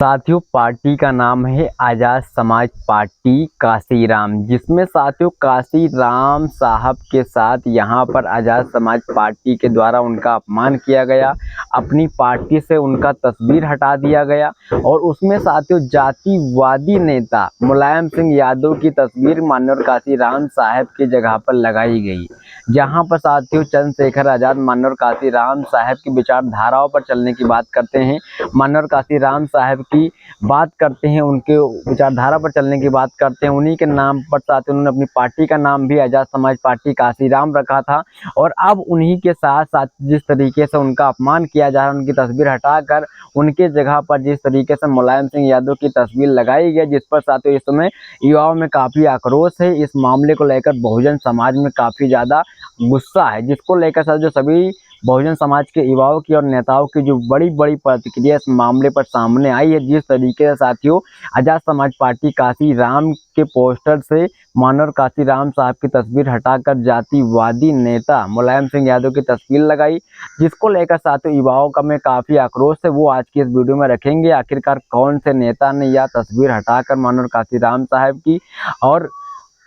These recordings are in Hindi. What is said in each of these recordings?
साथियों पार्टी का नाम है आज़ाद समाज पार्टी काशीराम, जिसमें साथियों काशीराम साहब के साथ यहां पर आज़ाद समाज पार्टी के द्वारा उनका अपमान किया गया। अपनी पार्टी से उनका तस्वीर हटा दिया गया और उसमें साथियों जातिवादी नेता मुलायम सिंह यादव की तस्वीर माननीय काशीराम साहब की जगह पर लगाई गई। जहां पर साथियों चंद्रशेखर आज़ाद माननीय काशीराम साहब की विचारधाराओं पर चलने की बात करते हैं, माननीय काशीराम साहब की बात करते हैं, उनके विचारधारा पर चलने की बात करते हैं। उन्हीं के नाम पर साथ उन्होंने अपनी पार्टी का नाम भी आज़ाद समाज पार्टी काशीराम रखा था। और अब उन्हीं के साथ साथ जिस तरीके से उनका अपमान किया जा रहा है, उनकी तस्वीर हटाकर उनके जगह पर जिस तरीके से मुलायम सिंह यादव की तस्वीर लगाई गई, जिस पर साथियों इस समय युवाओं में काफ़ी आक्रोश है। इस मामले को लेकर बहुजन समाज में काफ़ी ज़्यादा गुस्सा है, जिसको लेकर साथ जो सभी बहुजन समाज के युवाओं की और नेताओं की जो बड़ी प्रतिक्रिया इस मामले पर सामने आई है। जिस तरीके से साथियों आज़ाद समाज पार्टी काशीराम के पोस्टर से माननीय काशीराम साहब की तस्वीर हटाकर जातिवादी नेता मुलायम सिंह यादव की तस्वीर लगाई, जिसको लेकर साथियों युवाओं का में काफ़ी आक्रोश है, वो आज की इस वीडियो में रखेंगे। आखिरकार कौन से नेता ने यह तस्वीर हटाकर माननीय काशीराम साहब की और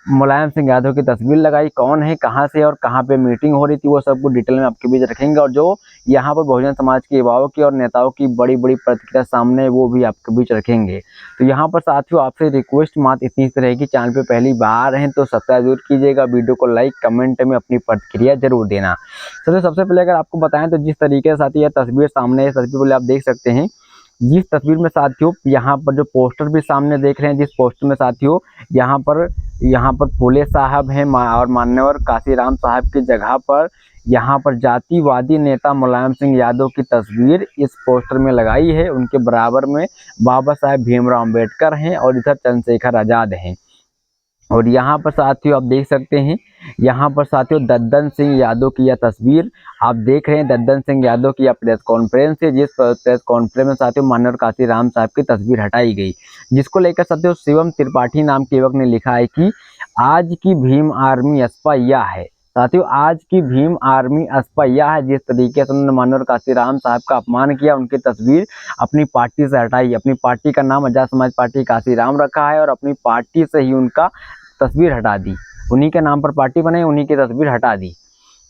मुलायम सिंह यादव की तस्वीर लगाई, कौन है, कहां से और कहां पे मीटिंग हो रही थी, वो सब कुछ डिटेल में आपके बीच रखेंगे। और जो यहां पर बहुजन समाज के युवाओं की और नेताओं की बड़ी प्रतिक्रिया सामने, वो भी आपके बीच रखेंगे। तो यहां पर साथियों आपसे रिक्वेस्ट मात्र इतनी सी रहेगी, चैनल पे पहली बार हैं तो सब्सक्राइब जरूर कीजिएगा, वीडियो को लाइक कमेंट में अपनी प्रतिक्रिया जरूर देना। सबसे पहले अगर आपको बताएं तो जिस तरीके से साथियों यह तस्वीर सामने है, सबसे पहले आप देख सकते हैं जिस तस्वीर में साथियों यहाँ पर जो पोस्टर भी सामने देख रहे हैं, जिस पोस्टर में साथियों यहाँ पर फूले साहब हैं और मान्यवर काशीराम साहब की जगह पर यहाँ पर जातिवादी नेता मुलायम सिंह यादव की तस्वीर इस पोस्टर में लगाई है। उनके बराबर में बाबा साहेब भीमराव अंबेडकर हैं और इधर चंद्रशेखर आज़ाद हैं। और यहाँ पर साथियों आप देख सकते हैं, यहाँ पर साथियों दद्दन सिंह यादव की यह तस्वीर आप देख रहे हैं। दद्दन सिंह यादव की यह प्रेस कॉन्फ्रेंस है, जिस प्रेस कॉन्फ्रेंस में साथियों माननीय काशीराम साहब की तस्वीर हटाई गई, जिसको लेकर साथियों शिवम त्रिपाठी नाम के युवक ने लिखा है कि आज की भीम आर्मी असपा यह है। साथियों आज की भीम आर्मी असपा यह है। जिस तरीके से उन्होंने माननीय काशीराम साहब का अपमान किया, उनकी तस्वीर अपनी पार्टी से हटाई, अपनी पार्टी का नाम आज़ाद समाज पार्टी काशीराम रखा है और अपनी पार्टी से ही उनका तस्वीर हटा दी, उन्हीं के नाम पर पार्टी बनाई, उन्हीं की तस्वीर हटा दी।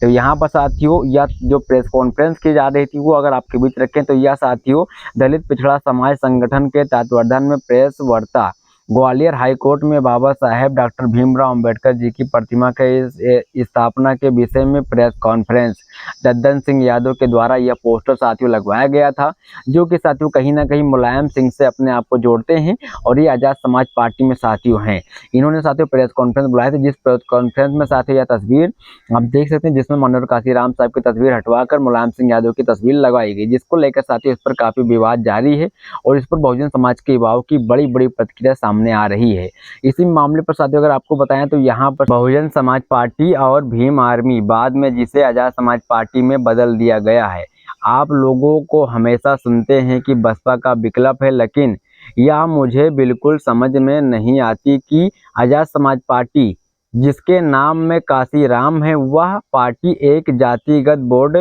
तो यहाँ पर साथियों यह जो प्रेस कॉन्फ्रेंस की जा रही थी, वो अगर आपके बीच रखें तो यह साथियों दलित पिछड़ा समाज संगठन के तत्वावधान में प्रेस वार्ता ग्वालियर हाईकोर्ट में बाबा साहेब डॉक्टर भीमराव अंबेडकर जी की प्रतिमा के स्थापना के विषय में प्रेस कॉन्फ्रेंस दद्दन सिंह यादव के द्वारा यह पोस्टर साथियों लगवाया गया था, जो कि साथियों कहीं ना कहीं मुलायम सिंह से अपने आप को जोड़ते हैं और ये आज़ाद समाज पार्टी में साथियों हैं। इन्होंने साथियों प्रेस कॉन्फ्रेंस बुलाए थे, जिस प्रेस कॉन्फ्रेंस में साथियों यह तस्वीर आप देख सकते हैं, जिसमें माननीय काशीराम साहब की तस्वीर हटवाकर मुलायम सिंह यादव की तस्वीर लगाई गई, जिसको लेकर साथियों इस पर काफ़ी विवाद जारी है और इस पर बहुजन समाज के युवाओं की बड़ी प्रतिक्रिया सामने आ रही है। इसी मामले पर साथियों अगर आपको बताएं तो यहाँ पर बहुजन समाज पार्टी और भीम आर्मी बाद में जिसे आज़ाद समाज पार्टी में बदल दिया गया है। आप लोगों को हमेशा सुनते हैं कि बसपा का विकल्प है, लेकिन यह मुझे बिल्कुल समझ में नहीं आती कि आज़ाद समाज पार्टी जिसके नाम में काशीराम है, वह पार्टी एक जातिगत बोर्ड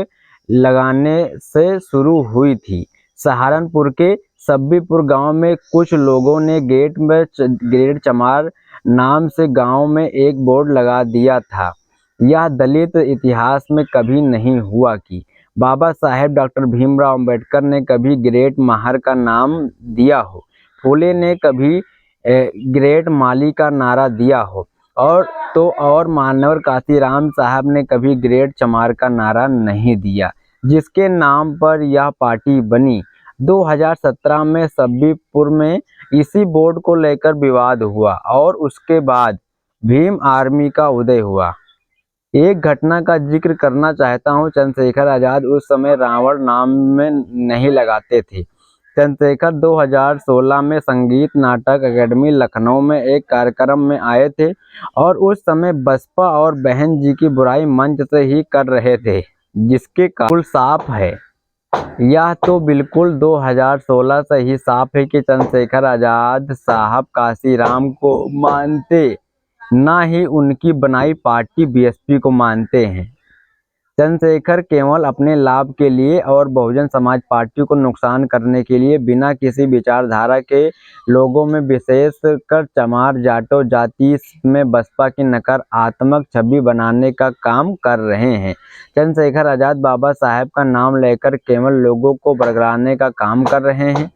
लगाने से शुरू हुई थी। सहारनपुर के सब्बीपुर गांव में कुछ लोगों ने ग्रेट चमार नाम से गांव में एक बोर्ड लगा दिया था। यह दलित इतिहास में कभी नहीं हुआ कि बाबा साहेब डॉक्टर भीमराव अंबेडकर ने कभी ग्रेट महार का नाम दिया हो, फूले ने कभी ग्रेट माली का नारा दिया हो, और माननीय काशीराम साहब ने कभी ग्रेट चमार का नारा नहीं दिया, जिसके नाम पर यह पार्टी बनी। 2017 में सब्बीपुर में इसी बोर्ड को लेकर विवाद हुआ और उसके बाद भीम आर्मी का उदय हुआ। एक घटना का जिक्र करना चाहता हूँ, चंद्रशेखर आज़ाद उस समय रावण नाम में नहीं लगाते थे। चंद्रशेखर 2016 में संगीत नाटक अकेडमी लखनऊ में एक कार्यक्रम में आए थे और उस समय बसपा और बहन जी की बुराई मंच से ही कर रहे थे, जिसके बिल्कुल साफ है। यह तो बिल्कुल 2016 से ही साफ है कि चंद्रशेखर आज़ाद साहब काशीराम को मानते, ना ही उनकी बनाई पार्टी बीएसपी को मानते हैं। चंद्रशेखर केवल अपने लाभ के लिए और बहुजन समाज पार्टी को नुकसान करने के लिए बिना किसी विचारधारा के लोगों में विशेषकर चमार जाटों जाति में बसपा की नकारात्मक छवि बनाने का काम कर रहे हैं। चंद्रशेखर आजाद बाबा साहेब का नाम लेकर केवल लोगों को भड़काने का काम कर रहे हैं।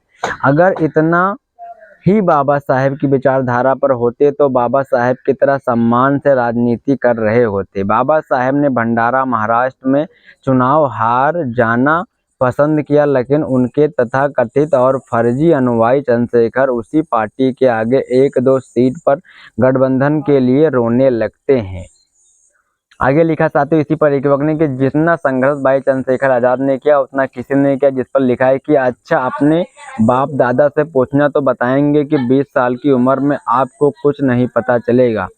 अगर इतना ही बाबा साहेब की विचारधारा पर होते तो बाबा साहेब की तरह सम्मान से राजनीति कर रहे होते। बाबा साहेब ने भंडारा महाराष्ट्र में चुनाव हार जाना पसंद किया, लेकिन उनके तथाकथित और फर्जी अनुयायी चंद्रशेखर उसी पार्टी के आगे 1-2 सीट पर गठबंधन के लिए रोने लगते हैं। आगे लिखा साथियों इसी पर एक वक्त ने कि जितना संघर्ष भाई चंद्रशेखर आजाद ने किया उतना किसी ने किया, जिस पर लिखा है कि अच्छा अपने बाप दादा से पूछना तो बताएंगे कि 20 साल की उम्र में आपको कुछ नहीं पता चलेगा।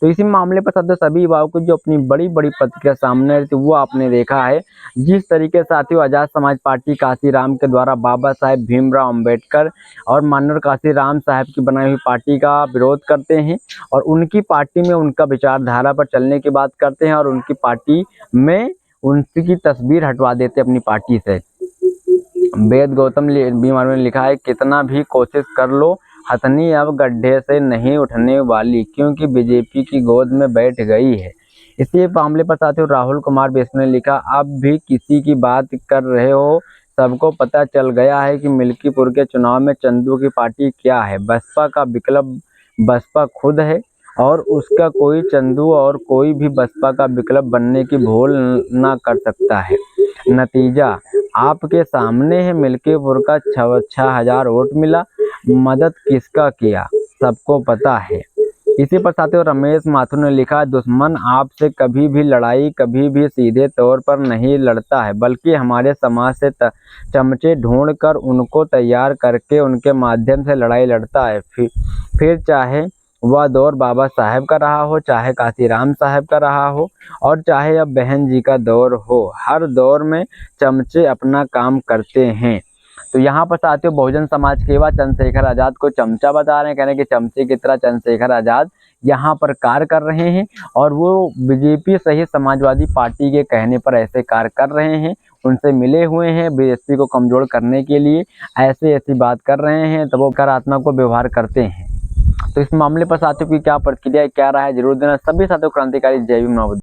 तो इसी मामले पर साथियों सभी युवाओं को जो अपनी बड़ी बड़ी प्रतिक्रिया सामने आई थी वो आपने देखा है। जिस तरीके से साथियों आजाद समाज पार्टी काशीराम के द्वारा बाबा साहेब भीमराव अंबेडकर और माननीय काशीराम साहब की बनाई हुई पार्टी का विरोध करते हैं और उनकी पार्टी में उनका विचारधारा पर चलने की बात करते हैं और उनकी पार्टी में उनकी तस्वीर हटवा देते अपनी पार्टी से। वेद गौतम बीमार में लिखा है कितना भी कोशिश कर लो हथनी अब गड्ढे से नहीं उठने वाली, क्योंकि बीजेपी की गोद में बैठ गई है। इसी मामले पर साथियों राहुल कुमार बेस्व ने लिखा अब भी किसी की बात कर रहे हो, सबको पता चल गया है कि मिल्कीपुर के चुनाव में चंदू की पार्टी क्या है। बसपा का विकल्प बसपा खुद है और उसका कोई चंदू और कोई भी बसपा का विकल्प बनने की भूल ना कर सकता है। नतीजा आपके सामने है, मिल्कीपुर का 6,000 वोट मिला, मदद किसका किया सबको पता है। इसी पर साथियों रमेश माथुर ने लिखा दुश्मन आपसे कभी भी लड़ाई कभी भी सीधे तौर पर नहीं लड़ता है, बल्कि हमारे समाज से चमचे ढूंढकर उनको तैयार करके उनके माध्यम से लड़ाई लड़ता है। फिर चाहे वह दौर बाबा साहेब का रहा हो, चाहे काशीराम साहब का रहा हो और चाहे अब बहन जी का दौर हो, हर दौर में चमचे अपना काम करते हैं। तो यहाँ पर साथियों बहुजन समाज के युवा चंद्रशेखर आजाद को चमचा बता रहे हैं, कहने कि चमचे की तरह चंद्रशेखर आजाद यहाँ पर कार्य कर रहे हैं और वो बीजेपी सहित समाजवादी पार्टी के कहने पर ऐसे कार्य कर रहे हैं, उनसे मिले हुए हैं, बीएसपी को कमजोर करने के लिए ऐसी बात कर रहे हैं, तो वो सकारात्मक को व्यवहार करते हैं। तो इस मामले पर साथियों की क्या प्रतिक्रिया क्या रहा है जरूर देना। सभी साथियों क्रांतिकारी जय भीम।